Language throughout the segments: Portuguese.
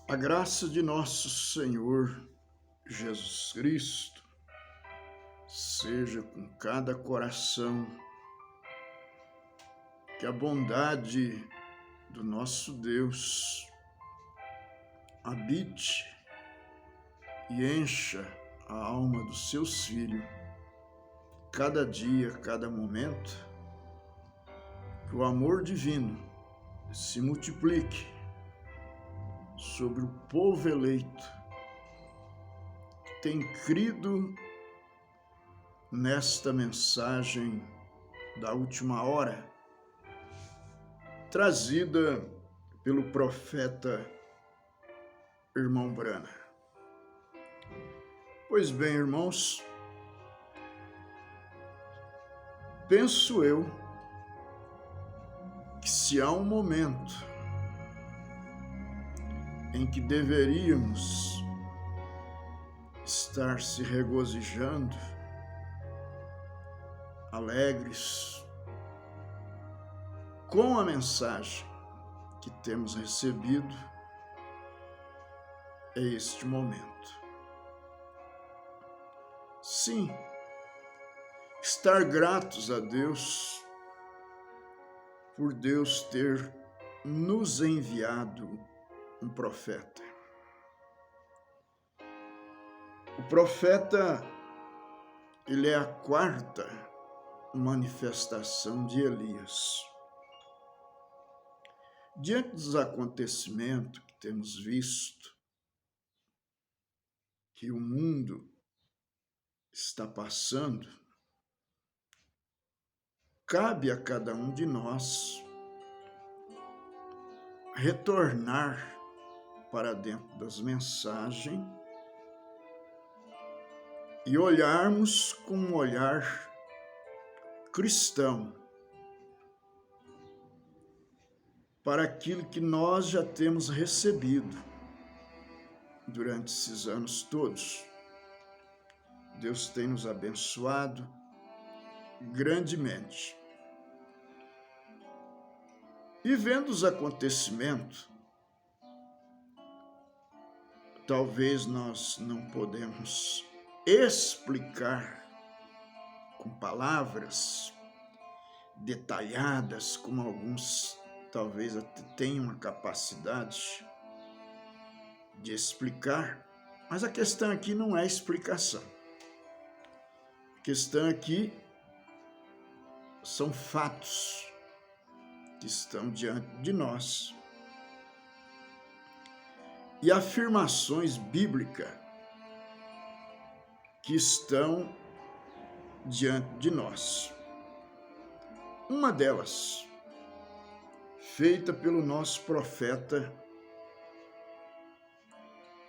A graça de nosso Senhor Jesus Cristo seja com cada coração, que a bondade do nosso Deus habite e encha a alma dos seus filhos, cada dia, cada momento, que o amor divino se multiplique sobre o povo eleito que tem crido nesta mensagem da última hora, trazida pelo profeta irmão Brana. Pois bem, irmãos, penso eu que se há um momento em que deveríamos estar se regozijando, alegres com a mensagem que temos recebido, é este momento. Sim, estar gratos a Deus por Deus ter nos enviado um profeta. O profeta, ele é a quarta manifestação de Elias. Diante dos acontecimentos que temos visto, que o mundo está passando, cabe a cada um de nós retornar para dentro das mensagens e olharmos com um olhar cristão para aquilo que nós já temos recebido durante esses anos todos. Deus tem nos abençoado grandemente. E vendo os acontecimentos, talvez nós não podemos explicar com palavras detalhadas, como alguns talvez até tenham a capacidade de explicar, mas a questão aqui não é explicação. A questão aqui são fatos que estão diante de nós e afirmações bíblicas que estão diante de nós. Uma delas, feita pelo nosso profeta,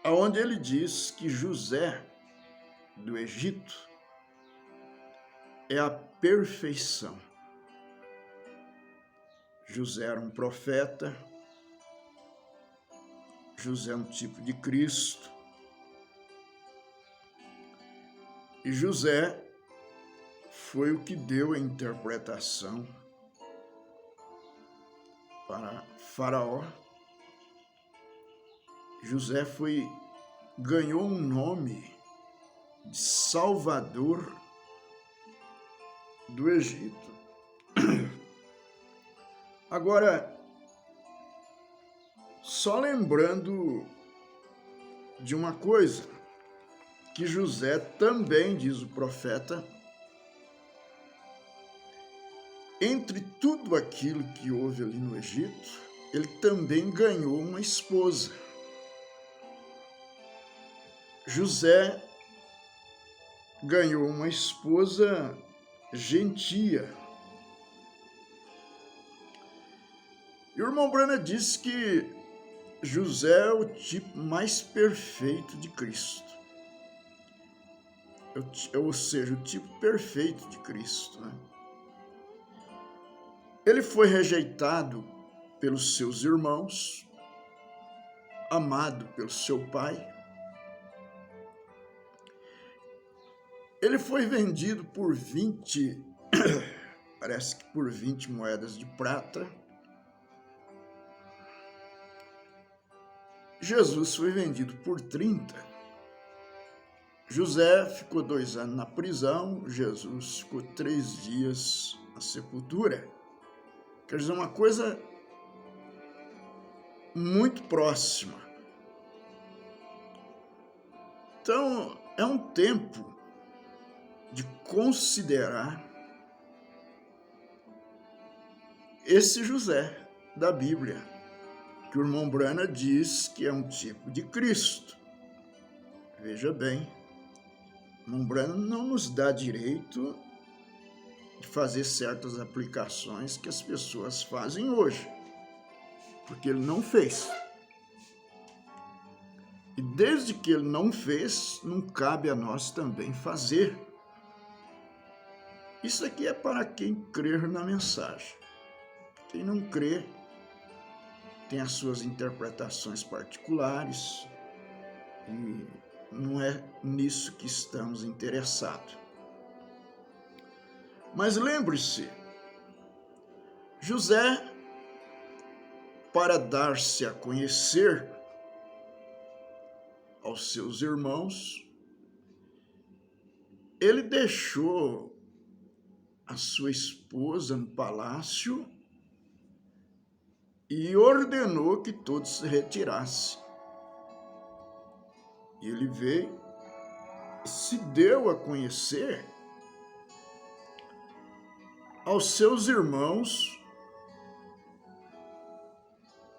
onde ele diz que José do Egito é a perfeição. José era um profeta, José é um tipo de Cristo, e José foi o que deu a interpretação para Faraó. José ganhou um nome de Salvador do Egito. Agora, só lembrando de uma coisa, que José também, diz o profeta, entre tudo aquilo que houve ali no Egito, ele também ganhou uma esposa. José ganhou uma esposa gentia. E o irmão Brana disse que José é o tipo mais perfeito de Cristo. Ou seja, o tipo perfeito de Cristo, né? Ele foi rejeitado pelos seus irmãos, amado pelo seu pai. Ele foi vendido por 20, parece que por 20 moedas de prata. Jesus foi vendido por 30. José ficou 2 anos na prisão, Jesus ficou 3 dias na sepultura. Quer dizer, uma coisa muito próxima. Então, é um tempo de considerar esse José da Bíblia, que o irmão Brana diz que é um tipo de Cristo. Veja bem, o irmão Brana não nos dá direito de fazer certas aplicações que as pessoas fazem hoje, porque ele não fez. E desde que ele não fez, não cabe a nós também fazer. Isso aqui é para quem crer na mensagem. Quem não crê tem as suas interpretações particulares e não é nisso que estamos interessados. Mas lembre-se, José, para dar-se a conhecer aos seus irmãos, ele deixou a sua esposa no palácio e ordenou que todos se retirassem. E ele veio e se deu a conhecer aos seus irmãos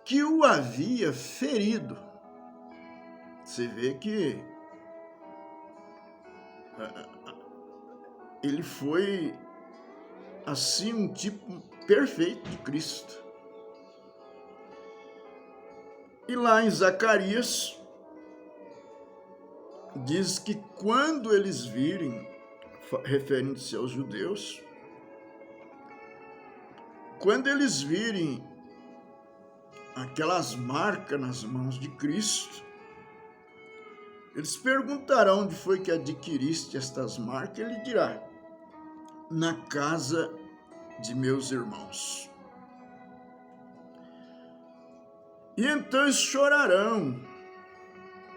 que o havia ferido. Você vê que ele foi assim um tipo perfeito de Cristo. E lá em Zacarias diz que quando eles virem, referindo-se aos judeus, quando eles virem aquelas marcas nas mãos de Cristo, eles perguntarão onde foi que adquiriste estas marcas. Ele dirá: na casa de meus irmãos. E então eles chorarão,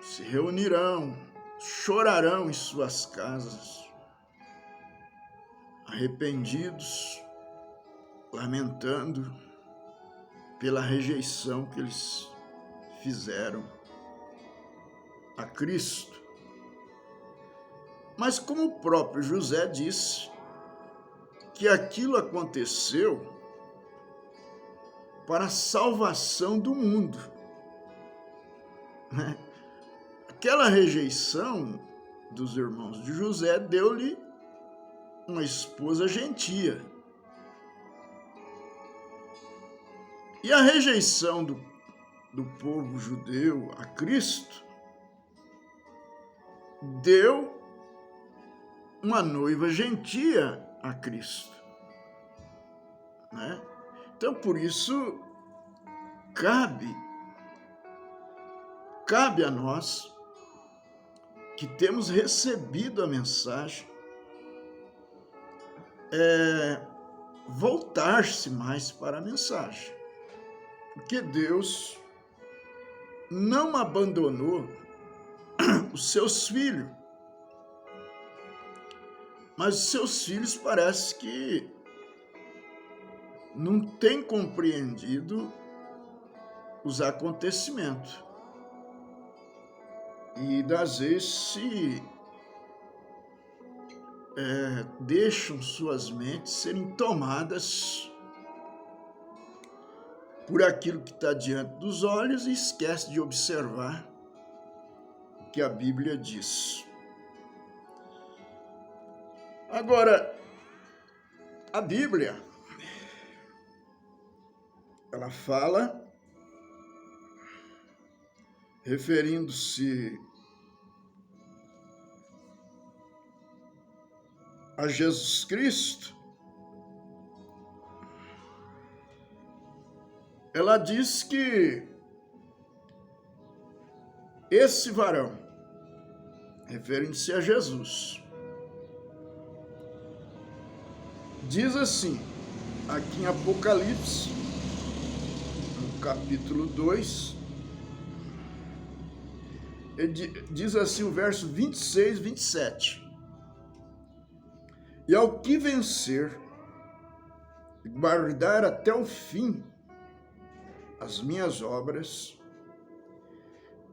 se reunirão, chorarão em suas casas, arrependidos, lamentando pela rejeição que eles fizeram a Cristo. Mas como o próprio José disse, que aquilo aconteceu para a salvação do mundo. Aquela rejeição dos irmãos de José deu-lhe uma esposa gentia. E a rejeição do povo judeu a Cristo deu uma noiva gentia a Cristo, né? Então, por isso, cabe a nós, que temos recebido a mensagem, voltar-se mais para a mensagem. Porque Deus não abandonou os seus filhos, mas os seus filhos parece que não têm compreendido os acontecimentos. E das vezes se deixam suas mentes serem tomadas por aquilo que está diante dos olhos e esquece de observar o que a Bíblia diz. Agora, a Bíblia, ela fala, referindo-se a Jesus Cristo, ela diz que esse varão, referindo-se a Jesus, diz assim, aqui em Apocalipse, no capítulo 2, diz assim o verso 26, 27. E ao que vencer, e guardar até o fim as minhas obras,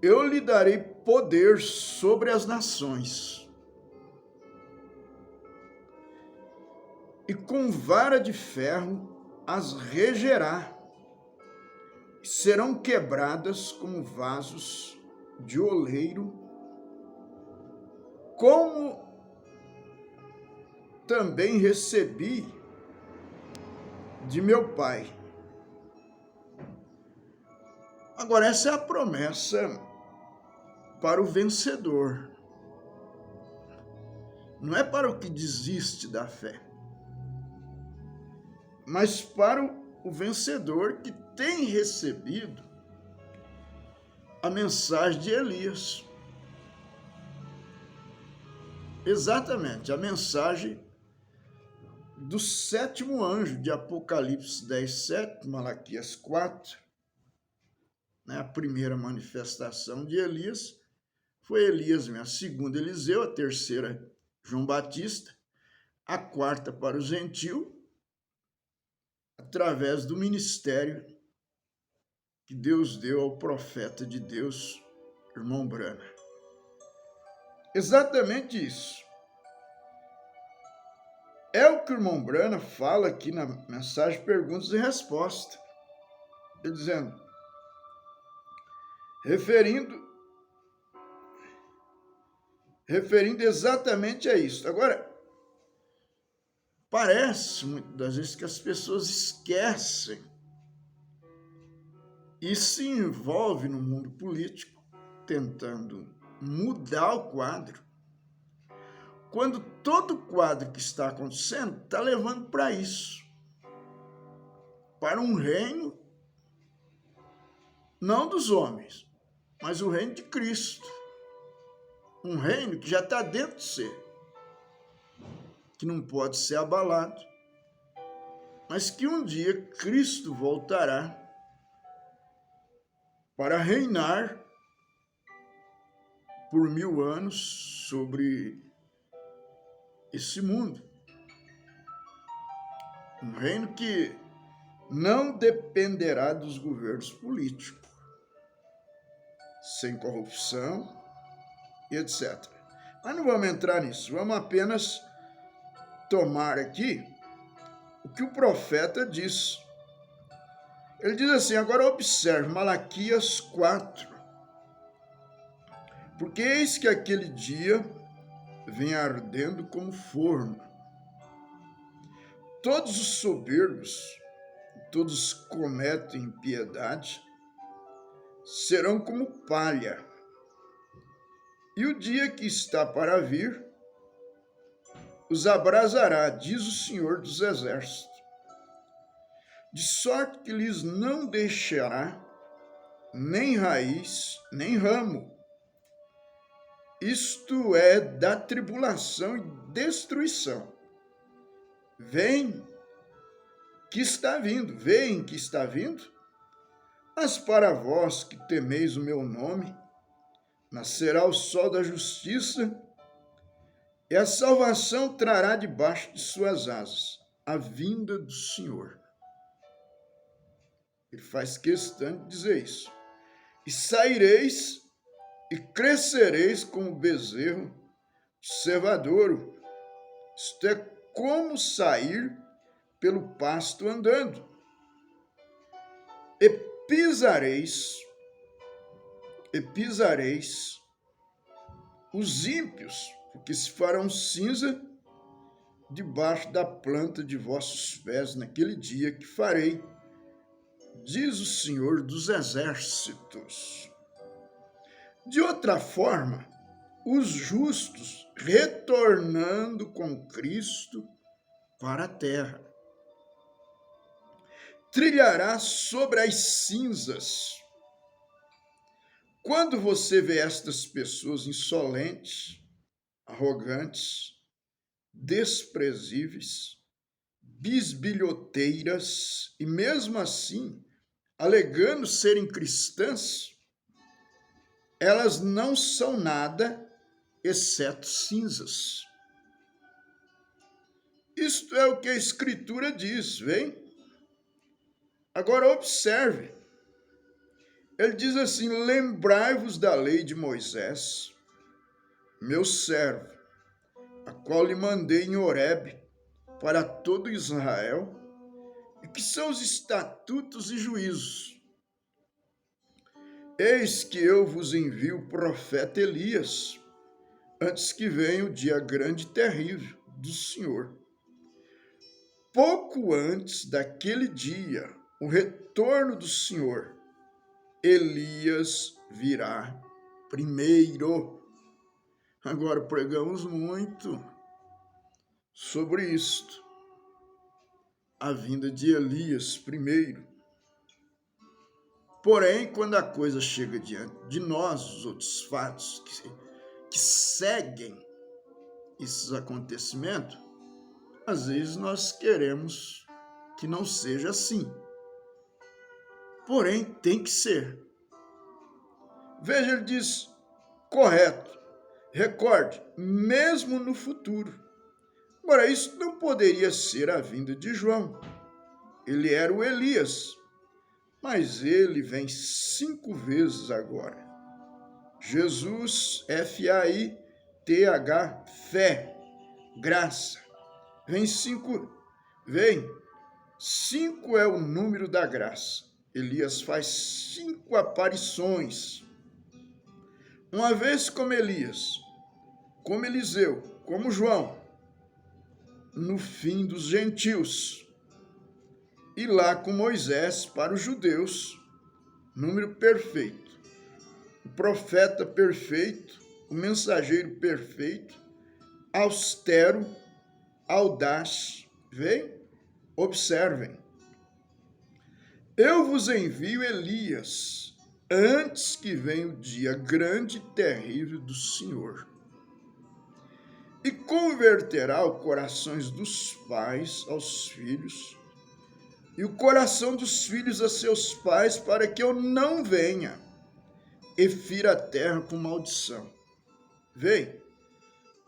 eu lhe darei poder sobre as nações, e com vara de ferro as regerá, e serão quebradas como vasos de oleiro, como também recebi de meu Pai. Agora, essa é a promessa para o vencedor. Não é para o que desiste da fé, mas para o vencedor que tem recebido a mensagem de Elias. Exatamente, a mensagem do sétimo anjo de Apocalipse 10:7, Malaquias 4. A primeira manifestação de Elias foi Elias, a segunda Eliseu, a terceira João Batista, a quarta para o gentil, através do ministério que Deus deu ao profeta de Deus, irmão Branham. Exatamente isso. É o que o irmão Branham fala aqui na mensagem Perguntas e Respostas. Ele dizendo, referindo exatamente a isso. Agora, parece muitas das vezes que as pessoas esquecem e se envolvem no mundo político tentando mudar o quadro, quando todo o quadro que está acontecendo está levando para isso, para um reino não dos homens, mas o reino de Cristo, um reino que já está dentro de você, que não pode ser abalado, mas que um dia Cristo voltará para reinar por 1000 anos sobre esse mundo. Um reino que não dependerá dos governos políticos, sem corrupção e etc. Mas não vamos entrar nisso, vamos apenas tomar aqui o que o profeta diz. Ele diz assim, agora observe, Malaquias 4. Porque eis que aquele dia vem ardendo como forno. Todos os soberbos, todos cometem impiedade, serão como palha. E o dia que está para vir os abrasará, diz o Senhor dos Exércitos, de sorte que lhes não deixará nem raiz, nem ramo. Isto é da tribulação e destruição. Veem que está vindo, mas para vós que temeis o meu nome, nascerá o sol da justiça, e a salvação trará debaixo de suas asas a vinda do Senhor. Ele faz questão de dizer isso. E saireis e crescereis como bezerro cevadouro. Isto é como sair pelo pasto andando. E pisareis os ímpios, porque se farão cinza debaixo da planta de vossos pés naquele dia que farei, diz o Senhor dos Exércitos. De outra forma, os justos retornando com Cristo para a terra, trilhará sobre as cinzas. Quando você vê estas pessoas insolentes, arrogantes, desprezíveis, bisbilhoteiras e mesmo assim alegando serem cristãs, elas não são nada exceto cinzas. Isto é o que a Escritura diz, vem? Agora observe. Ele diz assim: lembrai-vos da lei de Moisés, meu servo, a qual lhe mandei em Horebe para todo Israel, e que são os estatutos e juízos. Eis que eu vos envio o profeta Elias, antes que venha o dia grande e terrível do Senhor. Pouco antes daquele dia, o retorno do Senhor, Elias virá primeiro. Agora pregamos muito sobre isto. A vinda de Elias primeiro. Porém, quando a coisa chega diante de nós, os outros fatos que seguem esses acontecimentos, às vezes nós queremos que não seja assim. Porém, tem que ser. Veja, ele diz, correto. Recorde, mesmo no futuro. Agora, isso não poderia ser a vinda de João. Ele era o Elias, mas ele vem 5 vezes agora. Jesus, F-A-I-T-H, fé, graça. Vem 5 é o número da graça. Elias faz 5 aparições. Uma vez como Elias, como Eliseu, como João, no fim dos gentios. E lá com Moisés para os judeus, número perfeito. O profeta perfeito, o mensageiro perfeito, austero, audaz. Vem? Observem. Eu vos envio Elias, antes que venha o dia grande e terrível do Senhor, e converterá os corações dos pais aos filhos, e o coração dos filhos a seus pais, para que eu não venha e fira a terra com maldição. Vem,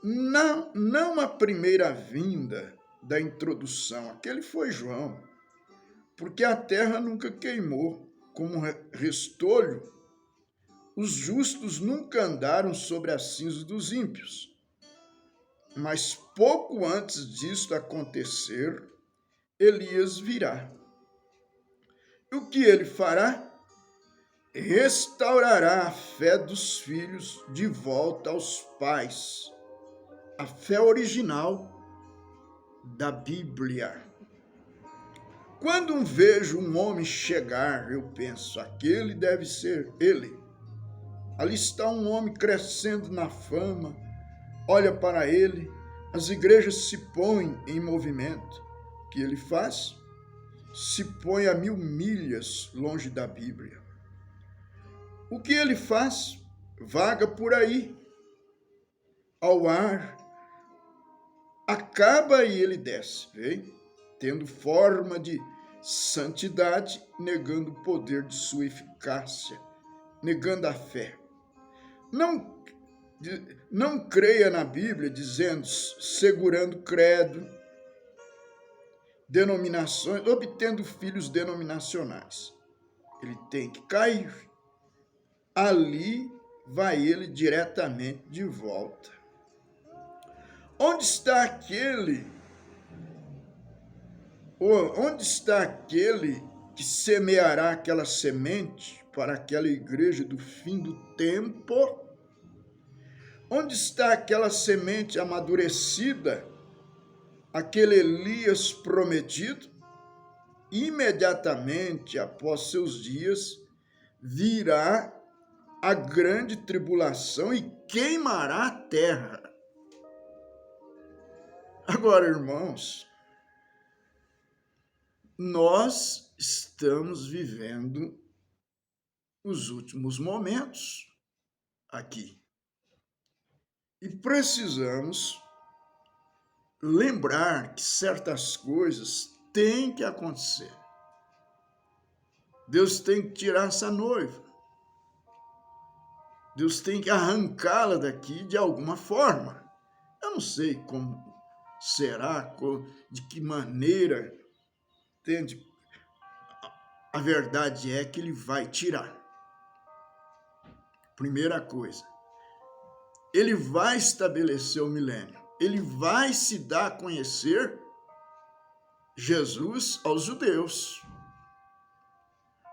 não a primeira vinda da introdução, aquele foi João, porque a terra nunca queimou como restolho, os justos nunca andaram sobre as cinzas dos ímpios. Mas pouco antes disto acontecer, Elias virá. E o que ele fará? Restaurará a fé dos filhos de volta aos pais, a fé original da Bíblia. Quando vejo um homem chegar, eu penso, aquele deve ser ele. Ali está um homem crescendo na fama, olha para ele, as igrejas se põem em movimento. O que ele faz? Se põe a 1000 milhas longe da Bíblia. O que ele faz? Vaga por aí, ao ar, acaba e ele desce, vem? Tendo forma de santidade, negando o poder de sua eficácia, negando a fé. Não creia na Bíblia, dizendo, segurando credo, denominações, obtendo filhos denominacionais. Ele tem que cair. Ali vai ele diretamente de volta. Onde está aquele que semeará aquela semente para aquela igreja do fim do tempo? Onde está aquela semente amadurecida, aquele Elias prometido? Imediatamente após seus dias, virá a grande tribulação e queimará a terra. Agora, irmãos, nós estamos vivendo os últimos momentos aqui. E precisamos lembrar que certas coisas têm que acontecer. Deus tem que tirar essa noiva. Deus tem que arrancá-la daqui de alguma forma. Eu não sei como será, de que maneira, entende? A verdade é que ele vai tirar. Primeira coisa, ele vai estabelecer o milênio. Ele vai se dar a conhecer Jesus aos judeus.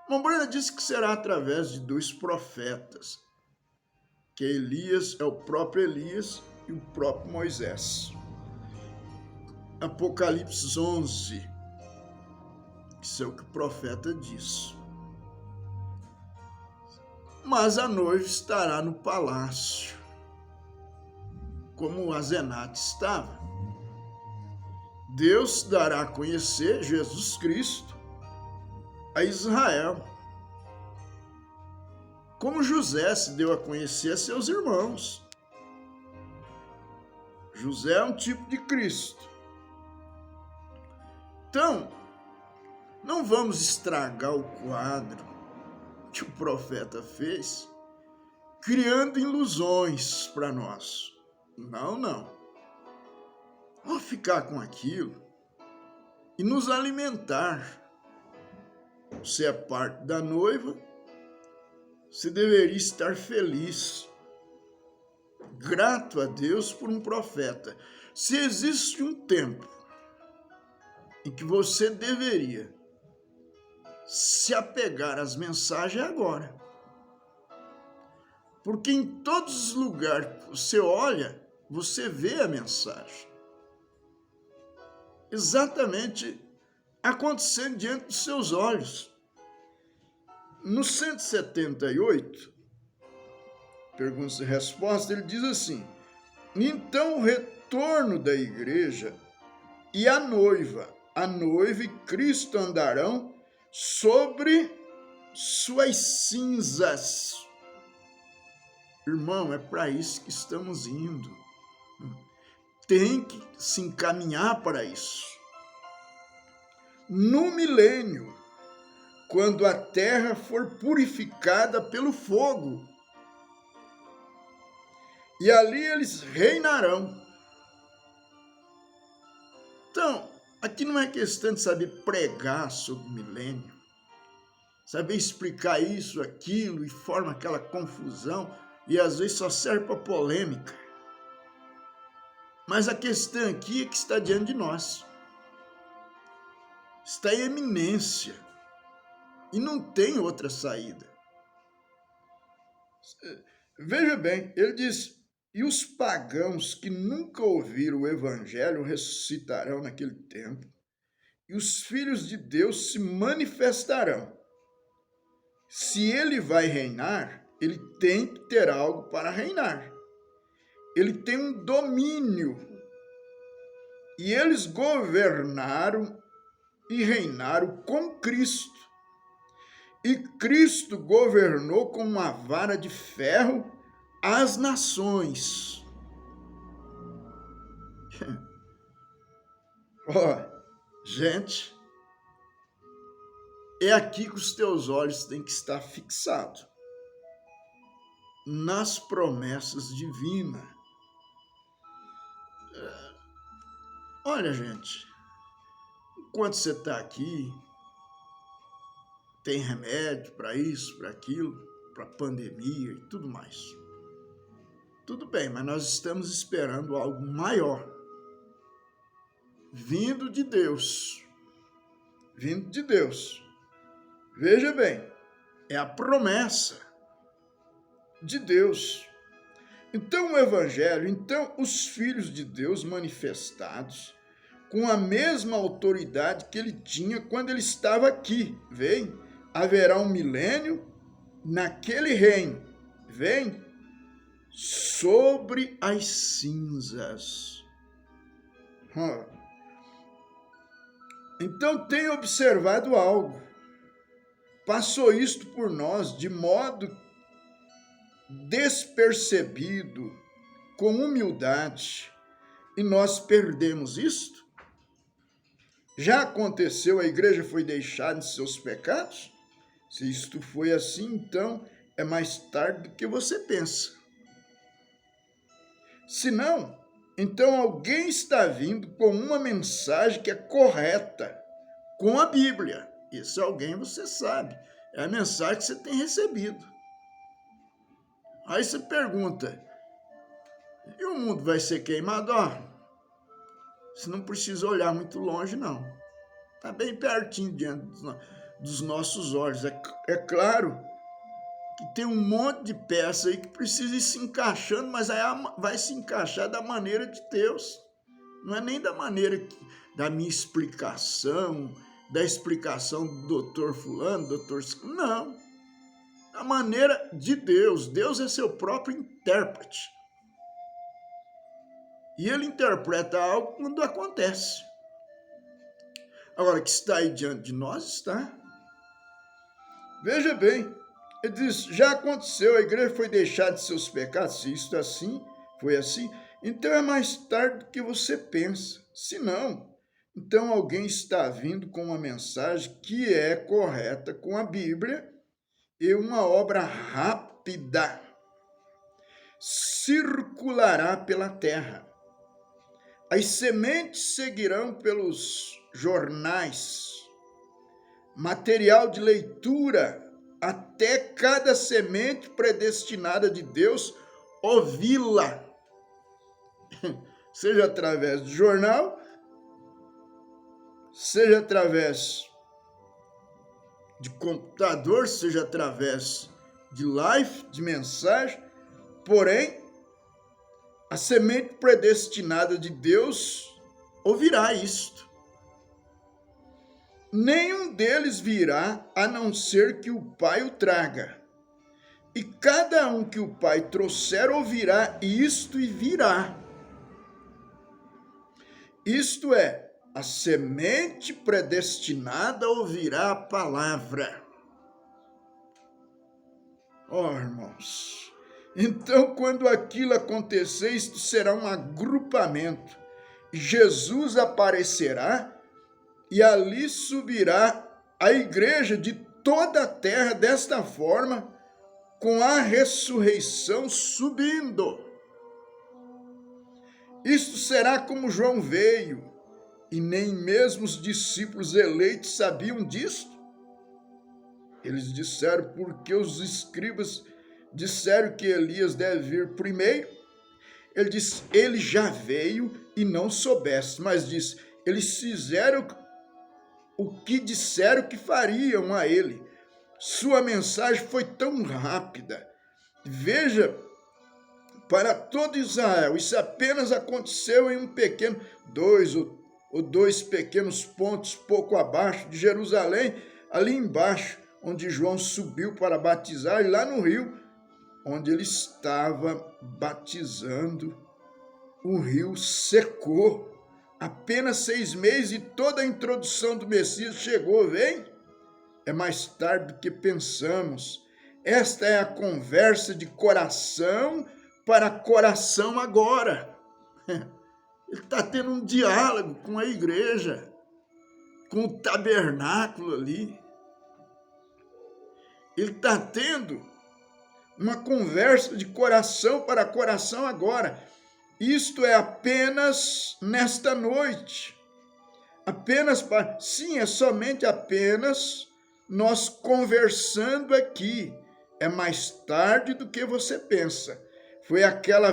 Mombrana disse que será através de 2 profetas, que Elias é o próprio Elias e o próprio Moisés. Apocalipse 11, isso é o que o profeta diz. Mas a noiva estará no palácio, como Azenate estava. Deus dará a conhecer Jesus Cristo a Israel, como José se deu a conhecer a seus irmãos. José é um tipo de Cristo. Então, não vamos estragar o quadro que o profeta fez, criando ilusões para nós. Não. Vamos ficar com aquilo e nos alimentar. Você é parte da noiva, você deveria estar feliz, grato a Deus por um profeta. Se existe um tempo em que você deveria se apegar às mensagens, é agora. Porque em todos os lugares que você olha, você vê a mensagem. Exatamente acontecendo diante dos seus olhos. No 178, perguntas e respostas, ele diz assim: então o retorno da igreja e a noiva e Cristo andarão sobre suas cinzas. Irmão, é para isso que estamos indo. Tem que se encaminhar para isso. No milênio, quando a terra for purificada pelo fogo, e ali eles reinarão. Então, aqui não é questão de saber pregar sobre o milênio, saber explicar isso, aquilo, e forma aquela confusão, e às vezes só serve para polêmica. Mas a questão aqui é que está diante de nós. Está em eminência. E não tem outra saída. Veja bem, ele diz: e os pagãos que nunca ouviram o evangelho ressuscitarão naquele tempo, e os filhos de Deus se manifestarão. Se ele vai reinar, ele tem que ter algo para reinar. Ele tem um domínio. E eles governaram e reinaram com Cristo. E Cristo governou com uma vara de ferro as nações. Gente, é aqui que os teus olhos têm que estar fixados, nas promessas divinas. Olha, gente, enquanto você está aqui, tem remédio para isso, para aquilo, para pandemia e tudo mais. Tudo bem, mas nós estamos esperando algo maior, vindo de Deus. Vindo de Deus. Veja bem, é a promessa de Deus. Então o Evangelho, então os filhos de Deus manifestados, com a mesma autoridade que ele tinha quando ele estava aqui. Vem, haverá um milênio naquele reino. Vem, sobre as cinzas. Então tem observado algo. Passou isto por nós de modo despercebido, com humildade, e nós perdemos isto? Já aconteceu, a igreja foi deixada em seus pecados? Se isto foi assim, então é mais tarde do que você pensa. Se não, então alguém está vindo com uma mensagem que é correta com a Bíblia. Esse alguém você sabe, é a mensagem que você tem recebido. Aí você pergunta, e o mundo vai ser queimado? Você não precisa olhar muito longe, não. Está bem pertinho diante dos nossos olhos. É claro que tem um monte de peça aí que precisa ir se encaixando, mas aí vai se encaixar da maneira de Deus. Não é nem da maneira da minha explicação, da explicação do doutor fulano, doutor... Não. A maneira de Deus. Deus é seu próprio intérprete. E ele interpreta algo quando acontece. Agora, que está aí diante de nós, está. Veja bem, ele diz, já aconteceu, a igreja foi deixada de seus pecados, se isto assim, foi assim, então é mais tarde do que você pensa. Se não, então alguém está vindo com uma mensagem que é correta com a Bíblia e uma obra rápida circulará pela terra. As sementes seguirão pelos jornais, material de leitura, até cada semente predestinada de Deus ouvi-la, seja através do jornal, seja através de computador, seja através de live, de mensagem, porém, a semente predestinada de Deus ouvirá isto. Nenhum deles virá, a não ser que o Pai o traga. E cada um que o Pai trouxer ouvirá isto e virá. Isto é, a semente predestinada ouvirá a palavra. Irmãos, então quando aquilo acontecer, isto será um agrupamento. Jesus aparecerá e ali subirá a igreja de toda a terra desta forma, com a ressurreição subindo. Isto será como João veio, e nem mesmo os discípulos eleitos sabiam disto. Eles disseram, porque os escribas disseram que Elias deve vir primeiro. Ele disse, ele já veio e não soubesse, mas disse, eles fizeram o que disseram que fariam a ele. Sua mensagem foi tão rápida. Veja, para todo Israel, isso apenas aconteceu em um pequeno, dois pequenos pontos pouco abaixo de Jerusalém, ali embaixo, onde João subiu para batizar, e lá no rio, onde ele estava batizando, o rio secou. Apenas 6 meses e toda a introdução do Messias chegou, vem? É mais tarde do que pensamos. Esta é a conversa de coração para coração agora. Ele está tendo um diálogo com a igreja, com o tabernáculo ali. Ele está tendo uma conversa de coração para coração agora. Isto é apenas nesta noite. Sim, é somente apenas nós conversando aqui. É mais tarde do que você pensa. Foi aquela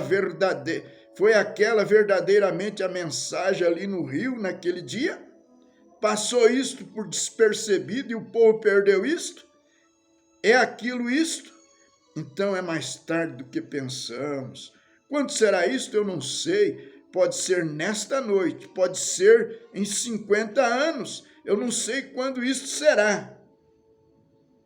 verdadeiramente a mensagem ali no rio naquele dia? Passou isto por despercebido e o povo perdeu isto? É aquilo isto? Então é mais tarde do que pensamos. Quando será isto? Eu não sei. Pode ser nesta noite, pode ser em 50 anos. Eu não sei quando isto será.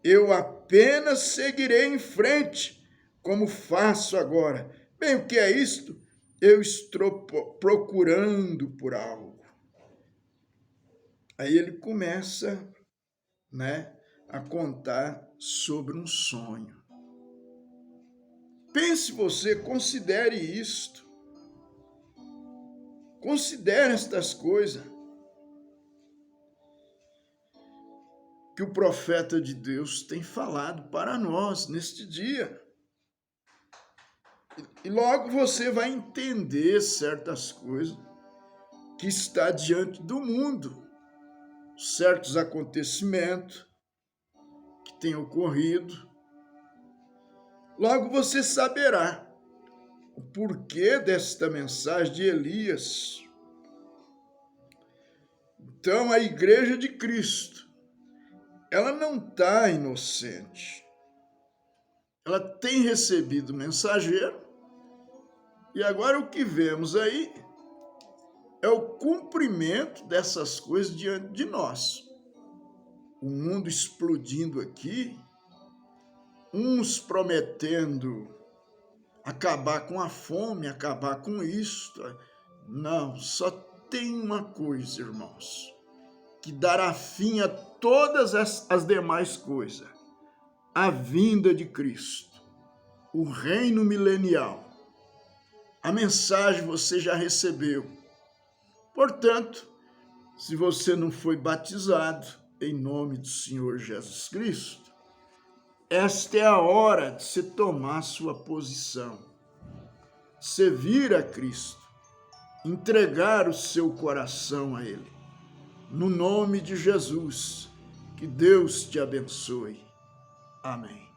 Eu apenas seguirei em frente, como faço agora. Bem, o que é isto? Eu estou procurando por algo. Aí ele começa, a contar sobre um sonho. Pense você, considere isto. Considere estas coisas. que o profeta de Deus tem falado para nós neste dia. E logo você vai entender certas coisas que está diante do mundo, certos acontecimentos que têm ocorrido. Logo você saberá o porquê desta mensagem de Elias. Então, a igreja de Cristo, ela não está inocente. Ela tem recebido o mensageiro, e agora o que vemos aí é o cumprimento dessas coisas diante de nós. O mundo explodindo aqui, uns prometendo acabar com a fome, acabar com isto. Não, só tem uma coisa, irmãos, que dará fim a todas as demais coisas: a vinda de Cristo, o reino milenial. A mensagem você já recebeu. Portanto, se você não foi batizado em nome do Senhor Jesus Cristo, esta é a hora de você tomar sua posição, servir a Cristo, entregar o seu coração a Ele. No nome de Jesus, que Deus te abençoe. Amém.